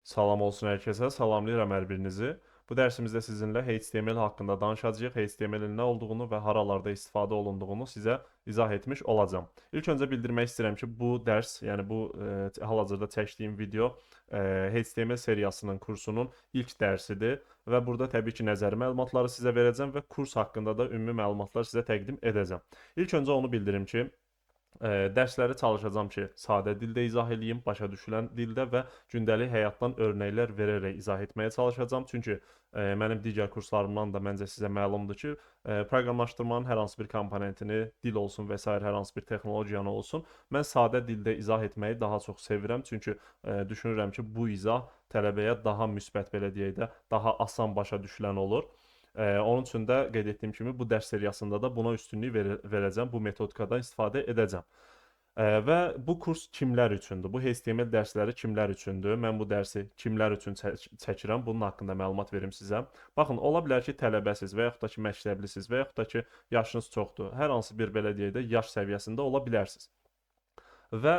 Salam olsun hər kəsə, salamlayıram hər birinizi. Bu dərsimizdə sizinlə HTML haqqında danışacağıq, HTML-in nə olduğunu və haralarda istifadə olunduğunu sizə izah etmiş olacağam. İlk öncə bildirmək istəyirəm ki, bu dərs, yəni bu hal-hazırda çəkdiyim video HTML seriyasının kursunun ilk dərsidir və burada təbii ki, nəzəri məlumatları sizə verəcəm və kurs haqqında da ümumi məlumatlar sizə təqdim edəcəm. İlk öncə onu bildirim ki, dərsləri çalışacağam ki, sadə dildə izah eləyim, başa düşülən dildə və gündəlik həyatdan örnəklər verərək izah etməyə çalışacağam. Çünki mənim digər kurslarımdan da məncə sizə məlumdur ki, proqramlaşdırmanın hər hansı bir komponentini, dil olsun və sair hər hansı bir texnologiyanı olsun, mən sadə dildə izah etməyi daha çox sevirəm. Çünki düşünürəm ki, bu izah tələbəyə daha müsbət, belə deyək də, daha asan başa düşülən olur. Onun üçün də qeyd etdiyim kimi bu dərs seriyasında da buna üstünlük verəcəm, bu metodikadan istifadə edəcəm. Və bu kurs kimlər üçündür? Bu HTML dərsləri kimlər üçündür? Mən bu dərsi kimlər üçün çəkirəm? Bunun haqqında məlumat verim sizə. Baxın, ola bilər ki, tələbəsiz və yaxud da ki, məktəblisiniz və yaxud da ki, yaşınız çoxdur. Hər hansı bir belə deyək də yaş səviyyəsində ola bilərsiniz. Və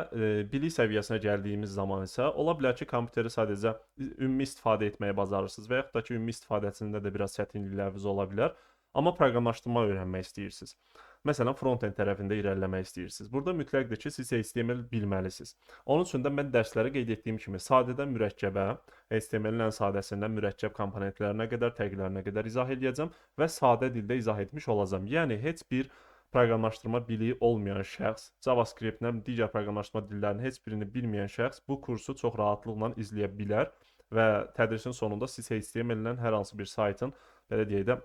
bilik səviyyəsinə gəldiyimiz zaman isə ola bilər ki, kompüteri sadəcə ümumi istifadə etməyi bacarırsınız və yaxud da ki, ümumi istifadəsində də biraz çətinlikləriniz ola bilər. Amma proqramlaşdırma öyrənmək istəyirsiniz. Məsələn, front-end tərəfində irəliləmək istəyirsiniz. Burada mütləqdir ki, siz HTML bilməlisiniz. Onun üçün də mən dərsləri qeyd etdiyim kimi sadədən mürəkkəbə, HTML-in ən sadəsindən mürəkkəb komponentlərinə qədər, təqlərine qədər izah edəcəm və sadə dildə izah etmiş olacağam. Yəni heç bir proqramlaşdırma biliyi olmayan şəxs, JavaScript-lə digər proqramlaşdırma dillərinin heç birini bilməyən şəxs bu kursu çox rahatlıqla izləyə bilər və tədrisin sonunda siz HTML-lə hər hansı bir saytın, belə deyək də,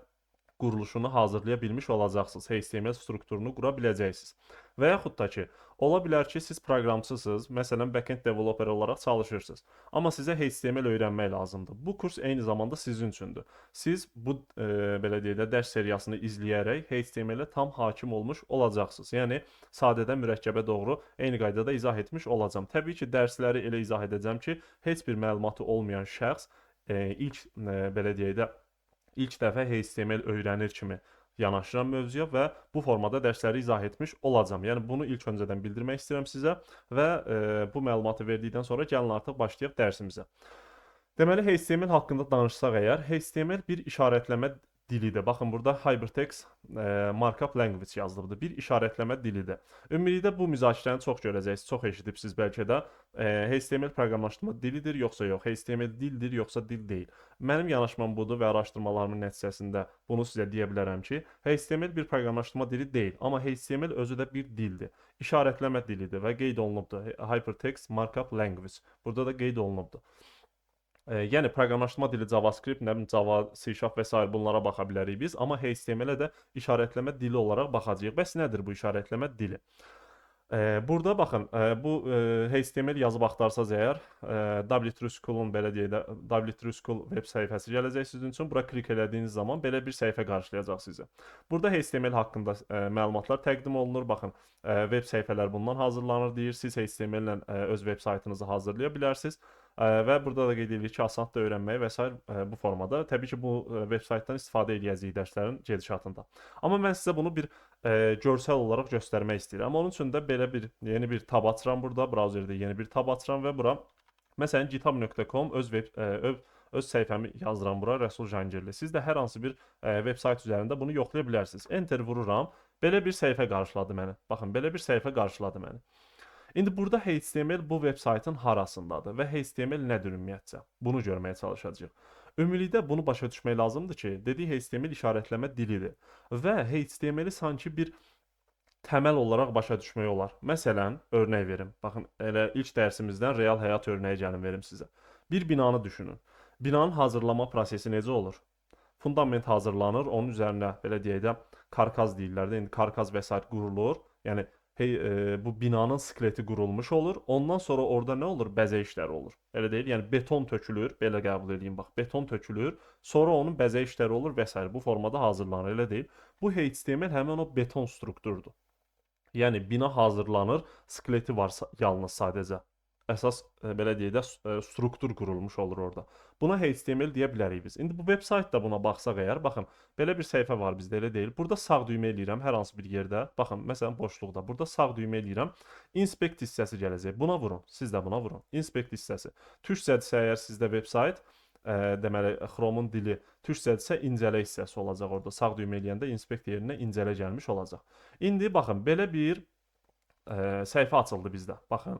quruluşunu hazırlaya bilmiş olacaqsınız. HTML strukturunu qura biləcəksiniz. Və yaxud da ki, ola bilər ki, siz proqramçısınız, məsələn, backend developer olaraq çalışırsınız. Amma sizə HTML öyrənmək lazımdır. Bu kurs eyni zamanda sizin üçündür. Siz bu belə deyək də dərs seriyasını izləyərək HTML-ə tam hakim olmuş olacaqsınız. Yəni sadədən mürəkkəbə doğru eyni qaydada izah etmiş olacağam. Təbii ki, dərsləri elə izah edəcəm ki, heç bir məlumatı olmayan şəxs ilk belə deyək də ilk dəfə HTML öyrənir kimi yanaşıram mövzuya və bu formada dərsləri izah etmiş olacağam. Yəni bunu ilk öncədən bildirmək istəyirəm sizə və bu məlumatı verdikdən sonra gəlin artıq başlayaq dərsimizə. Deməli, HTML haqqında danışsaq əgər, HTML bir işarətləmə dilidir. Baxın, burada Hypertext Markup Language yazılıbdır. Bir işarətləmə dilidir. Ümumilikdə bu müzakirəni çox görəcəksiniz, çox eşidibsiniz bəlkə də. HTML proqramlaşdırma dilidir, yoxsa yox? HTML dildir, yoxsa dil deyil? Mənim yanaşmam budur və araşdırmalarımın nəticəsində bunu sizə deyə bilərəm ki, HTML bir proqramlaşdırma dili deyil, amma HTML özü də bir dildir. İşarətləmə dilidir və qeyd olunubdur. Hypertext Markup Language. Burada da qeyd olunubdur. Yəni proqramlaşdırma dili JavaScript, nə bilim Java, C# və s. bunlara baxa bilərik biz, amma HTML-ə də işarətləmə dili olaraq baxacağıq. Bəs nədir bu işarətləmə dili? Burada baxın, bu HTML yazıb axtarsaz əgər, W3 School-un belə deyək də, W3 School web səhifəsi gələcək sizin üçün. Bura klik elədiyiniz zaman belə bir səhifə qarşılayacaq sizi. Burada HTML haqqında məlumatlar təqdim olunur. Baxın, web səhifələr bundan hazırlanır deyir. Siz HTML-lə öz veb saytınızı hazırlaya bilərsiniz. Və burada da qeyd edirik ki, asanlıqla öyrənməyi və s. Bu formada. Təbii ki, bu veb saytdan istifadə edəcəyik dərslərin gedişatında. Amma mən sizə bunu bir görsel olaraq göstərmək istəyirəm. Onun üçün də belə bir yeni bir tab açıram burada, brauzerdə yeni bir tab açıram və bura məsələn github.com öz səhifəmi yazıram bura, Rəsul Jangirli. Siz də hər hansı bir veb sayt üzərində bunu yoxlaya bilərsiniz. Enter vururam. Belə bir səhifə qarşıladı məni. Baxın, belə bir səhifə qarşıladı məni. İndi burada HTML bu veb saytın harasındadır və HTML nədir ümumiyyətcə? Bunu görməyə çalışacağıq. Ümumilikdə bunu başa düşmək lazımdır ki, dediyi HTML işarətləmə dilidir və HTML-i sanki bir təməl olaraq başa düşmək olar. Məsələn, örnək verim. Baxın, elə ilk dərsimizdən real həyat örnəyi gəlin verim sizə. Bir binanı düşünün. Binanın hazırlama prosesi necə olur? Fundament hazırlanır, onun üzərinə belə deyək də karkaz deyirlər də, indi karkaz və s. qurulur. Yəni bu binanın skeleti qurulmuş olur. Ondan sonra orada nə olur? Bəzək işləri olur. Elə deyil? Yəni beton tökülür, belə qəbul edeyim bax. Beton tökülür, sonra onun bəzək işləri olur və s. bu formada hazırlanır, elə deyil? Bu HTML həmin o beton strukturdur. Yəni bina hazırlanır, skeleti var yalnız sadəcə. əsas belə deyək də struktur qurulmuş olur orada. Buna HTML deyə bilərik biz. İndi bu veb saytda buna baxsaq əgər, baxın, belə bir səhifə var bizdə, elə deyil. Burada sağ düymə eləyirəm hər hansı bir yerdə. Baxın, məsələn boşluqda. Burada sağ düymə eləyirəm. Inspect hissəsi gələcək. Buna vurun. Siz də buna vurun. Inspect hissəsi. Türkcədirsə əgər sizdə veb sayt, deməli Chrome-un dili türkcədirsə incələ hissəsi olacaq orada. Sağ düymə eləyəndə inspect yerinə incələ gəlmiş olacaq. İndi baxın, belə bir səhifə açıldı bizdə. Baxın.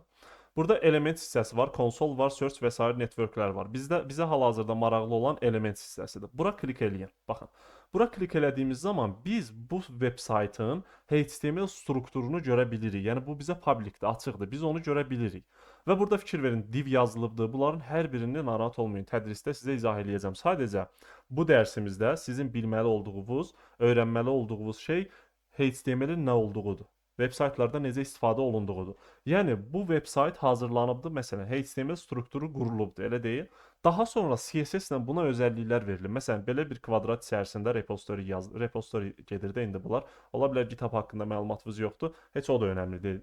Burada element hissəsi var, konsol var, search və sair networklər var. Bizə hal-hazırda maraqlı olan element hissəsidir. Bura klik eləyin. Baxın. Bura klik elədiyimiz zaman biz bu veb saytın HTML strukturunu görə bilirik. Yəni bu bizə publicdir, açıqdır. Biz onu görə bilirik. Və burada fikir verin, div yazılıbdır. Bunların hər birini narahat olmayın. Tədrisdə sizə izah eləyəcəm. Sadəcə bu dərsimizdə sizin bilməli olduğunuz, öyrənməli olduğunuz şey HTML-in nə olduğudur. Veb saytlarda necə istifadə olunduğudur. Yəni bu veb sayt hazırlanıbdı, məsələn, HTML strukturu qurulubdu, elə deyil. Daha sonra CSS ilə buna özəlliklər verilir. Məsələn, belə bir kvadrat içərisində repository gedir də indi bunlar. Ola bilər GitHub haqqında məlumatınız yoxdur. Heç o da önəmli deyil.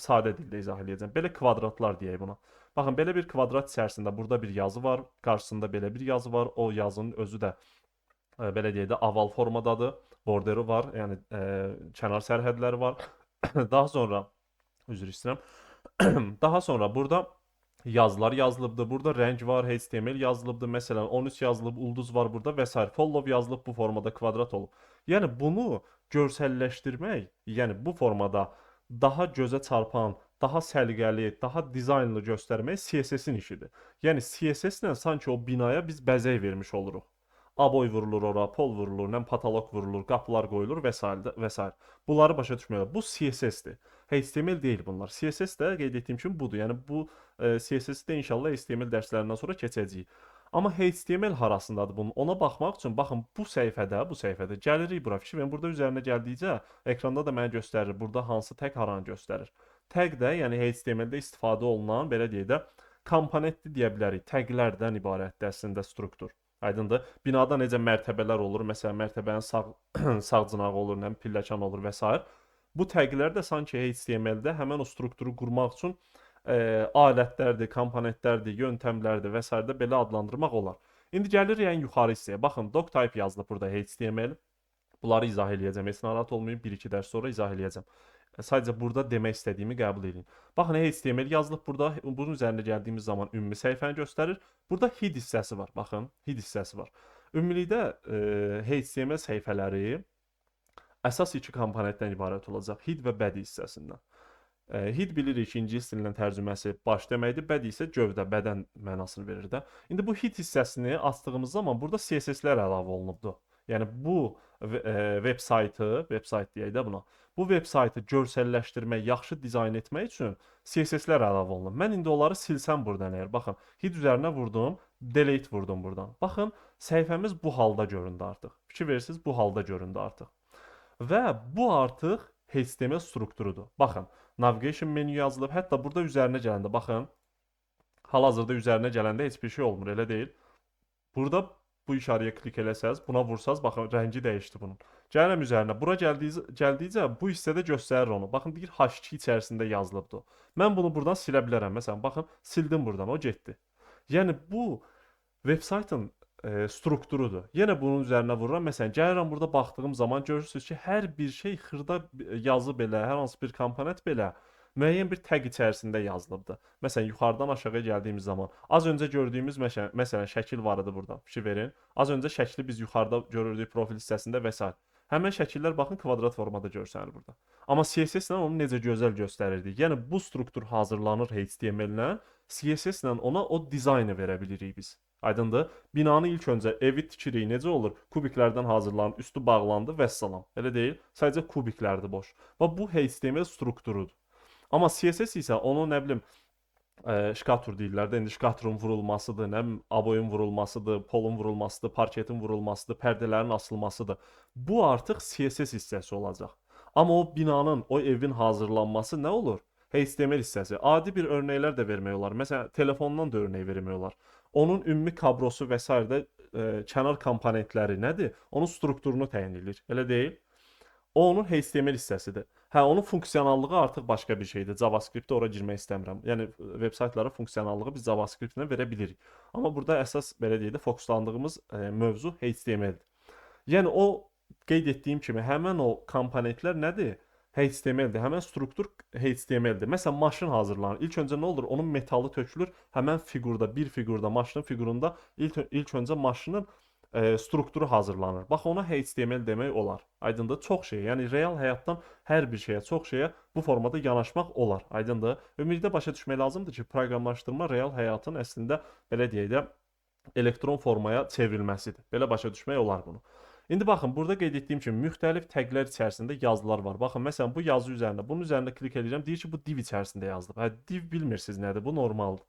Sadə dildə izah edəcəm. Belə kvadratlar deyək buna. Baxın, belə bir kvadrat içərisində burada bir yazı var, qarşısında belə bir yazı var. O yazının özü də belə deyək də oval formadadır. Borderi var, yəni kənar sərhədləri var. Daha sonra üzr istəyirəm. Daha sonra burada yazılar yazılıbdır. Burada rəng var, HTML yazılıbdır. Məsələn, 13 yazılıb, ulduz var burada və s. Follow yazılıb, bu formada kvadrat olub. Yəni bunu görsəlləşdirmək, yəni bu formada daha gözə çarpan, daha səliqəli, daha dizaynlı göstərmək CSS-in işidir. Yəni CSS ilə sanki o binaya biz bəzək vermiş oluruq. Aboy vurulur ora, pol vurulur, nə patolog vurulur, qapılar qoyulur və s. və s. Bunları başa düşmürlər. Bu CSS-dir. HTML deyil bunlar. CSS də qeyd etdiyim kimi budur. Yəni bu CSS-də inşallah HTML dərslərindən sonra keçəcəyik. Amma HTML harasındadır bunun? Ona baxmaq üçün baxın bu səhifədə gəlirik bura. Fikir verin, burada üzərinə gəldikcə ekranda da mənə göstərir. Burada hansı tag haranı göstərir. Tag də yəni HTML-də istifadə olunan belə deyək də komponentli deyə bilərik. Taglərdən ibarətdir əslində struktur. Aydındır. Binada necə mərtəbələr olur, məsələn, mərtəbənin sağ cınağı olur, nə pilləkan olur və s. Bu təqlər də sanki HTML-də həmin o strukturu qurmaq üçün alətlərdir, komponentlərdir, yöntəmlərdir və s. də belə adlandırmaq olar. İndi gəlirik ən yuxarı hissəyə. Baxın, doctype yazılıb burada HTML. Bunları izah eləyəcəm. Heç narahat olmayın, 1-2 dərs sonra izah eləyəcəm. Sadəcə burada demək istədiyimi qəbul edin. Baxın, HTML yazılıb burada. Bunun üzərində gəldiyimiz zaman ümumi səhifəni göstərir. Burada hid hissəsi var. Baxın, hid hissəsi var. Ümumilikdə HTML səhifələri əsas iki komponentdən ibarət olacaq. Hid və body hissəsindən. Hid bilirik ki, ingilis dilindən tərcüməsi baş deməkdir. Body isə gövdə, bədən mənasını verir də. İndi bu hid hissəsini açdığımız zaman burada CSS-lər əlavə olunubdur. Yəni bu veb sayt deyək də buna. Bu veb saytı görsəlləşdirmək, yaxşı dizayn etmək üçün CSS-lər əlavə olunub. Mən indi onları silsəm buradan əgər, baxın, hid üzərinə vurdum, delete vurdum buradan. Baxın, səhifəmiz bu halda göründü artıq. Fikir verirsiniz, bu halda göründü artıq. Və bu artıq HTML strukturudur. Baxın, navigation menu yazılıb. Hətta burada üzərinə gələndə, baxın, hal-hazırda üzərinə gələndə heç bir şey olmur, elə deyil. Burada bu işarəyə klik eləsəz, buna vursaz, baxın, rəngi dəyişdi bunun. Gəlirəm üzərinə. Bura gəldikcə bu hissədə göstərir onu. Baxın, deyir H2 içərisində yazılıbdır. Mən bunu buradan silə bilərəm. Məsələn, baxın, sildim buradan, o getdi. Yəni bu veb saytın strukturudur. Yenə bunun üzərinə vururam. Məsələn, gəlirəm burada baxdığım zaman görürsünüz ki, hər bir şey xırda yazı belə, hər hansı bir komponent belə müəyyən bir tag içərisində yazılıbdır. Məsələn, yuxarıdan aşağıya gəldiyimiz zaman az öncə gördüyümüz məsələn şəkil var idi burada. Fikir verin. Az öncə şəkli biz yuxarıda görürdük profil hissəsində və s. Həmin şəkillər baxın kvadrat formada görsənir burada. Amma CSS ilə onu necə gözəl göstərirdik. Yəni bu struktur hazırlanır HTML-lə, CSS ilə ona o dizaynı verə bilirik biz. Aydındır? Binanı ilk öncə evi tikirik, necə olur? Kubiklərdən hazırlanır, üstü bağlandı və salam. Elə deyil? Sadəcə kubiklərdir boş. Və bu HTML strukturudur. Amma CSS isə onu nə bilim şkatur deyirlər də, indi şkaturun vurulmasıdır, nə bilim aboyun vurulmasıdır, polun vurulmasıdır, parketin vurulmasıdır, pərdələrin asılmasıdır. Bu artıq CSS hissəsi olacaq. Amma o binanın, o evin hazırlanması nə olur? HTML hissəsi. Adi bir örnəklər də vermək olar. Məsələn, telefondan da örnək vermək olar. Onun ümumi kabrosu və s. də kənar komponentləri nədir? Onun strukturunu təyin edir. Elə deyil? O onun HTML hissəsidir. Hə, onun funksionallığı artıq başqa bir şeydir. JavaScript-ə ora girmək istəmirəm. Yəni veb saytlara funksionallığı biz JavaScript-lə verə bilirik. Amma burada əsas belə deyək də fokuslandığımız mövzu HTML-dir. Yəni o qeyd etdiyim kimi həmin o komponentlər nədir? HTML-dir. Həmin struktur HTML-dir. Məsələn, maşın hazırlanır. İlk öncə nə olur? Onun metalı tökülür. Həmin fiqurda, bir fiqurda, maşının fiqurunda ilk öncə maşının strukturu hazırlanır. Bax ona HTML demək olar. Aydındır? Çox şey. Yəni real həyatdan hər bir şeyə, çox şeyə bu formada yanaşmaq olar. Aydındır? Ümumiyyətlə başa düşmək lazımdır ki, proqramlaşdırma real həyatın əslində belə deyək də elektron formaya çevrilməsidir. Belə başa düşmək olar bunu. İndi baxın, burada qeyd etdiyim kimi müxtəlif təqlər içərisində yazılar var. Baxın, məsələn, bu yazı üzərində, bunun üzərində klik edirəm, deyir ki, bu div içərisində yazılıb. Hə, div bilmirsiniz nədir? Bu normaldır.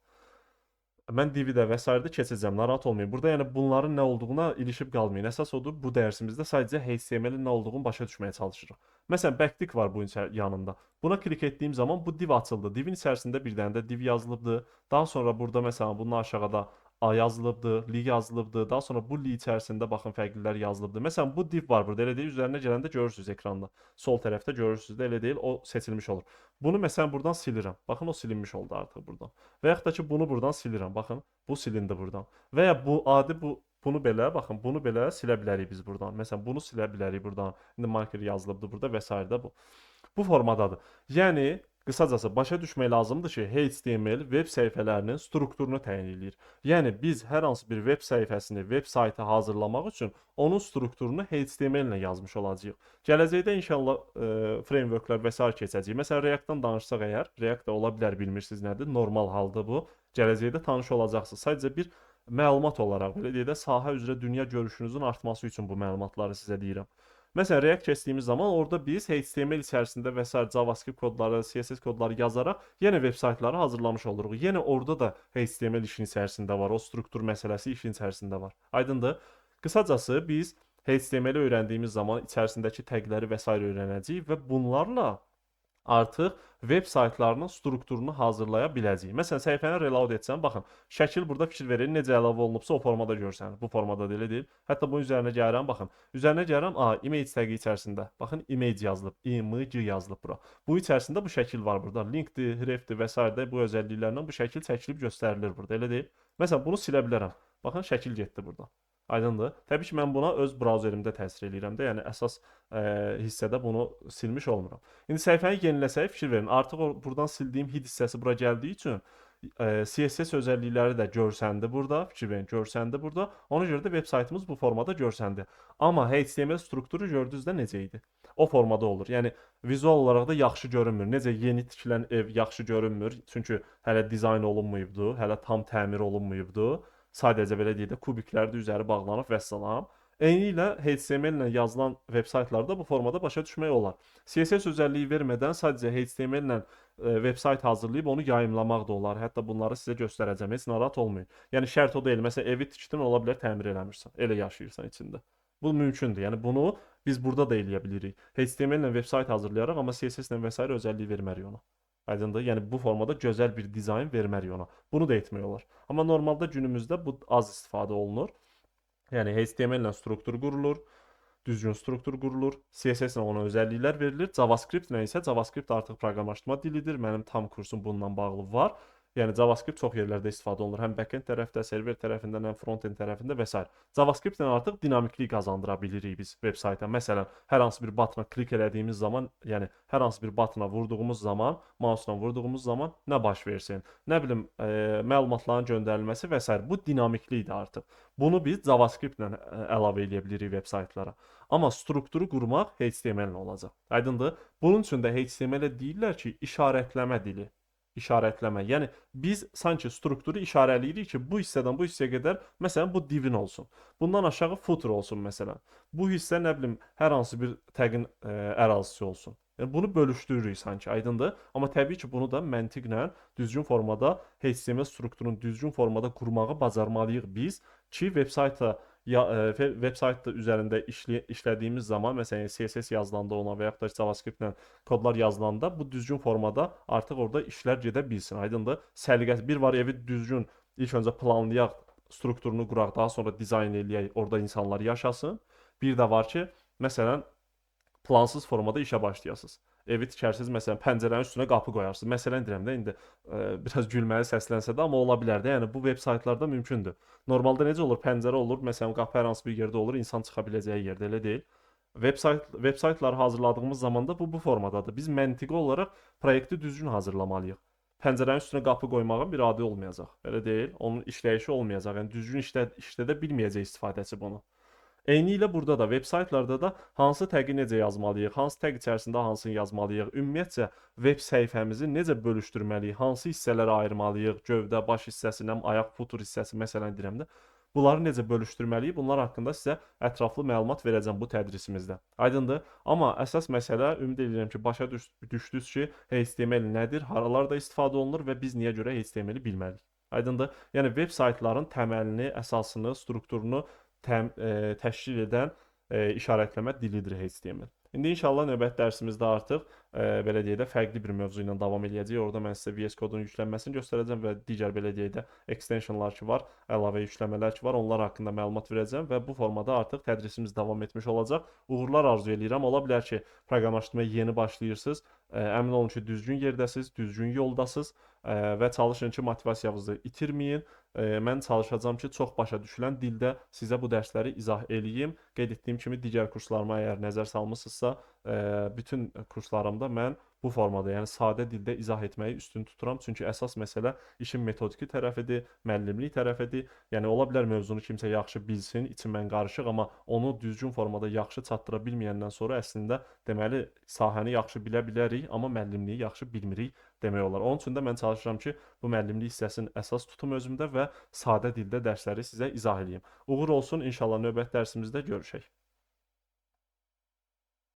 Mən dividə və s. keçəcəm, narahat olmayın. Burada yəni bunların nə olduğuna ilişib qalmayın. Əsas odur, bu dərsimizdə sadəcə HTML-in nə olduğunu başa düşməyə çalışırıq. Məsələn, backtick var bunun yanında. Buna klik etdiyim zaman bu div açıldı. Divin içərisində bir dənə də div yazılıbdı. Daha sonra burada məsələn bunun aşağıda A yazılıbdı, li yazılıbdı. Daha sonra bu li içərisində baxın fərqlilər yazılıbdı. Məsələn, bu div var burada. Elə deyil, üzərinə gələndə görürsüz ekranda. Sol tərəfdə görürsüz də elə deyil, o seçilmiş olur. Bunu məsələn buradan silirəm. Baxın o silinmiş oldu artıq buradan. Və yaxud da ki bunu buradan silirəm. Baxın, bu silindi buradan. Və ya bunu belə, baxın, bunu belə silə bilərik biz buradan. Məsələn, bunu silə bilərik buradan. İndi marker yazılıbdı burada və s. də bu. Bu formadadır. Yəni qısacası başa düşmək lazımdır ki, HTML veb səhifələrinin strukturunu təyin edir. Yəni biz hər hansı bir veb səhifəsini, veb saytı hazırlamaq üçün onun strukturunu HTML ilə yazmış olacağıq. Gələcəkdə inşallah frameworklər və s. keçəcəyik. Məsələn, React-dan danışsaq əgər, React da ola bilər, bilmirsiniz nədir? Normal halda bu. Gələcəkdə tanış olacaqsınız. Sadəcə bir məlumat olaraq, belə deyək də, sahə üzrə dünya görüşünüzün artması üçün bu məlumatları sizə deyirəm. Məsələn, React keçdiyimiz zaman orada biz HTML içərisində və s. JavaScript kodları, CSS kodları yazaraq yenə veb saytları hazırlamış oluruq. Yenə orada da HTML işin içərisində var, o struktur məsələsi işin içərisində var. Aydındır? Qısacası biz HTML-i öyrəndiyimiz zaman içərisindəki təqləri və s. öyrənəcəyik və bunlarla artıq veb saytlarının strukturunu hazırlaya biləcəyik. Məsələn, səhifəni reload etsəm, baxın, şəkil burada fikir verir, necə əlavə olunubsa o formada görsənir. Bu formada da elə deyil. Hətta bunun üzərinə gəlirəm, baxın. Üzərinə gəlirəm, image təqi içərisində. Baxın, image yazılıb, image yazılıb bura. Bu içərisində bu şəkil var burada. Linkdir, hrefdir və s. bu özəlliklərlə bu şəkil çəkilib göstərilir burada, elə deyil. Məsələn, bunu silə bilərəm. Baxın, şəkil getdi burada. Aydındır? Təbii ki, mən buna öz brauzerimdə təsir eləyirəm də, yəni əsas hissədə bunu silmiş olmuram. İndi səhifəni yeniləsək, fikir verin. Artıq buradan sildiyim hid hissəsi bura gəldiyi üçün CSS özəllikləri də görsəndi burada, fikir verin, görsəndi burada. Ona görə də veb saytımız bu formada görsəndi. Amma HTML strukturu gördünüz də necə idi? O formada olur. Yəni vizual olaraq da yaxşı görünmür. Necə yeni tikilən ev yaxşı görünmür, çünki hələ dizayn olunmayıbdı, hələ tam təmir olunmayıbdı. Sadəcə belə deyək də kubiklər də üzəri bağlanıb vəssalam. Eynilə HTML ilə yazılan veb saytlarda bu formada başa düşmək olar. CSS özəlliyi vermədən sadəcə HTML ilə veb sayt hazırlayıb onu yayımlamaq da olar. Hətta bunları sizə göstərəcəm. Heç narahat olmayın. Yəni şərt o deyil. Məsələn, evi tikdin, ola bilər təmir eləmirsən. Elə yaşayırsan içində. Bu mümkündür. Yəni bunu biz burada da eləyə bilirik. HTML ilə veb sayt hazırlayaraq, amma CSS ilə və s. özəlliyi vermərik ona. Aydındır? Yəni bu formada gözəl bir dizayn vermərik ona. Bunu da etmək olar. Amma normalda günümüzdə bu az istifadə olunur. Yəni HTML ilə struktur qurulur, düzgün struktur qurulur, CSS ilə ona özəlliklər verilir, JavaScript ilə isə JavaScript artıq proqramlaşdırma dilidir. Mənim tam kursum bununla bağlı var. Yəni JavaScript çox yerlərdə istifadə olunur. Həm backend tərəfdə, server tərəfindən, həm frontend tərəfində və s. JavaScript ilə artıq dinamiklik qazandıra bilirik biz veb sayta. Məsələn, hər hansı bir butona klik elədiyimiz zaman, yəni hər hansı bir butona vurduğumuz zaman, mouse-la vurduğumuz zaman nə baş versin? Nə bilim, məlumatların göndərilməsi və s. Bu dinamiklikdir artıq. Bunu biz JavaScript ilə əlavə edə bilirik veb saytlara. Amma strukturu qurmaq HTML ilə olacaq. Aydındır? Bunun üçün də HTML-ə deyirlər ki, işarətləmə dili. İşarətləmə. Yəni biz sanki strukturu işarələyirik ki, bu hissədən bu hissəyə qədər məsələn bu divin olsun. Bundan aşağı footer olsun məsələn. Bu hissə nə bilim hər hansı bir təqin ərazisi olsun. Yəni bunu bölüşdürürük sanki, aydındır? Amma təbii ki, bunu da məntiqlə düzgün formada HTML strukturunu düzgün formada qurmağı bacarmalıyıq biz ki, veb saytda üzərində işlədiyimiz zaman, məsələn, CSS yazılanda ona və yaxud da JavaScript ilə kodlar yazılanda bu düzgün formada artıq orada işlər gedə bilsin. Aydındır? Səliqəsi bir var, evi düzgün ilk öncə planlayaq, strukturunu quraq, daha sonra dizayn eləyək, orada insanlar yaşasın. Bir də var ki, məsələn, plansız formada işə başlayasınız. Evi tikərsiniz, məsələn, pəncərənin üstünə qapı qoyarsınız. Məsələn deyirəm də indi biraz gülməli səslənsə də, amma ola bilər də. Yəni bu veb saytlarda mümkündür. Normalda necə olur? Pəncərə olur, məsələn, qapı hər hansı bir yerdə olur, insan çıxa biləcəyi yerdə, elə deyil. Veb saytları hazırladığımız zaman da bu formadadır. Biz məntiqi olaraq proyekti düzgün hazırlamalıyıq. Pəncərənin üstünə qapı qoymağın bir adi olmayacaq. Belə deyil. Onun işləyişi olmayacaq. Yəni düzgün işlədə bilməyəcək istifadəçi bunu. Eynilə burada da veb saytlarda da hansı təqi necə yazmalıyıq, hansı təq içərisində hansını yazmalıyıq, ümumiyyətcə veb səhifəmizi necə bölüşdürməliyik, hansı hissələrə ayırmalıyıq, gövdə, baş hissəsindən ayaq futur hissəsi məsələn deyirəm də. Bunları necə bölüşdürməliyik? Bunlar haqqında sizə ətraflı məlumat verəcəm bu tədrisimizdə. Aydındır? Amma əsas məsələ ümid edirəm ki, başa düşdünüz ki, HTML nədir, haralarda istifadə olunur və biz niyə görə HTML-i bilməliyik. Aydındır? Yəni veb saytların təməlini, əsasını, strukturunu təşkil edən işarətləmə dilidir HTML. İndi inşallah növbəti dərsimizdə artıq belə deyək də fərqli bir mövzu ilə davam edəcəyik. Orada mən sizə VS Code'un yüklənməsini göstərəcəm və digər belə deyək də extensionlar ki var, əlavə yükləmələr ki var, onlar haqqında məlumat verəcəm və bu formada artıq tədrisimiz davam etmiş olacaq. Uğurlar arzu edirəm. Ola bilər ki, proqramlaşdırmaya yeni başlayırsınız. Əmin olun ki, düzgün yerdəsiz, düzgün yoldasınız və çalışın ki, motivasiyanızı itirməyin. Mən çalışacağam ki, çox başa düşülən dildə sizə bu dərsləri izah eləyim. Qeyd etdiyim kimi digər kurslarıma əgər nəzər salmısınızsa, bütün kurslarımda mən bu formada, yəni sadə dildə izah etməyi üstün tuturam. Çünki əsas məsələ işin metodiki tərəfidir, müəllimlik tərəfidir. Yəni ola bilər mövzunu kimsə yaxşı bilsin, içindən qarışıq, amma onu düzgün formada yaxşı çatdıra bilməyəndən sonra əslində deməli sahəni yaxşı bilə bilərik, amma müəllimliyi yaxşı bilmirik demək olar. Onun üçün də mən çalışıram ki, bu müəllimlik hissəsini əsas tutum özümdə və sadə dildə dərsləri sizə izah edeyim. Uğur olsun, inşallah növbəti dərsimizdə görüşək.